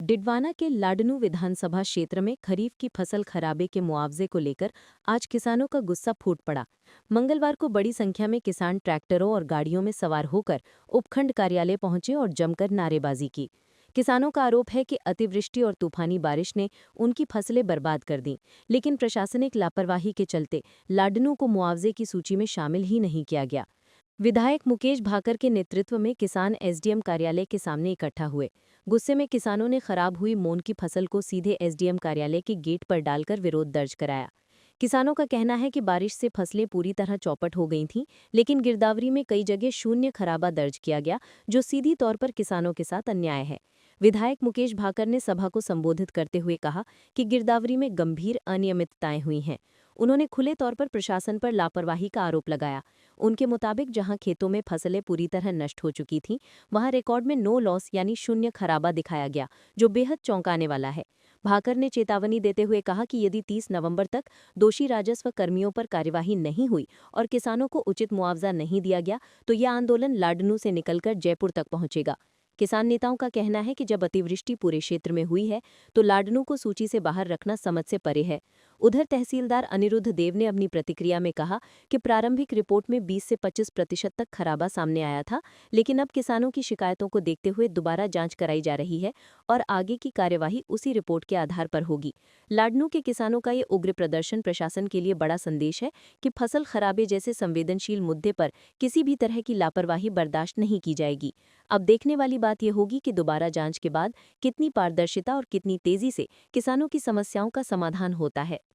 डिडवाना के लाडनू विधानसभा क्षेत्र में खरीफ की फसल खराबे के मुआवजे को लेकर आज किसानों का गुस्सा फूट पड़ा। मंगलवार को बड़ी संख्या में किसान ट्रैक्टरों और गाड़ियों में सवार होकर उपखंड कार्यालय पहुंचे और जमकर नारेबाजी की। किसानों का आरोप है कि अतिवृष्टि और तूफानी बारिश ने उनकी फसलें बर्बाद कर दी, लेकिन प्रशासनिक लापरवाही के चलते लाडनू को मुआवजे की सूची में शामिल ही नहीं किया गया। विधायक मुकेश भाकर के नेतृत्व में किसान एसडीएम कार्यालय के सामने इकट्ठा हुए। गुस्से में किसानों ने खराब हुई मोन की फसल को सीधे एसडीएम कार्यालय के गेट पर डालकर विरोध दर्ज कराया। किसानों का कहना है कि बारिश से फसलें पूरी तरह चौपट हो गई थीं, लेकिन गिरदावरी में कई जगह शून्य खराबा दर्ज किया गया, जो सीधी तौर पर किसानों के साथ अन्याय है। विधायक मुकेश भाकर ने सभा को संबोधित करते हुए कहा कि गिरदावरी में गंभीर अनियमितताएं हुई हैं। उन्होंने खुले तौर पर प्रशासन पर लापरवाही का आरोप लगाया। उनके मुताबिक जहां खेतों में फसलें पूरी तरह नष्ट हो चुकी थीं, वहां रिकॉर्ड में नो लॉस यानी शून्य खराबा दिखाया गया, जो बेहद चौंकाने वाला है। भाकर ने चेतावनी देते हुए कहा कि यदि 30 नवंबर तक दोषी राजस्व कर्मियों पर कार्यवाही नहीं हुई और किसानों को उचित मुआवजा नहीं दिया गया, तो यह आंदोलन लाडनू से निकलकर जयपुर तक पहुंचेगा। किसान नेताओं का कहना है कि जब अतिवृष्टि पूरे क्षेत्र में हुई है, तो लाडनू को सूची से बाहर रखना समझ से परे है। उधर तहसीलदार अनिरुद्ध देव ने अपनी प्रतिक्रिया में कहा कि प्रारंभिक रिपोर्ट में 20 से 25% तक खराबा सामने आया था, लेकिन अब किसानों की शिकायतों को देखते हुए दोबारा जांच कराई जा रही है और आगे की कार्यवाही उसी रिपोर्ट के आधार पर होगी। लाडनू के किसानों का ये उग्र प्रदर्शन प्रशासन के लिए बड़ा संदेश है कि फसल खराबे जैसे संवेदनशील मुद्दे पर किसी भी तरह की लापरवाही बर्दाश्त नहीं की जाएगी। अब देखने वाली बात यह होगी कि दोबारा जांच के बाद कितनी पारदर्शिता और कितनी तेजी से किसानों की समस्याओं का समाधान होता है।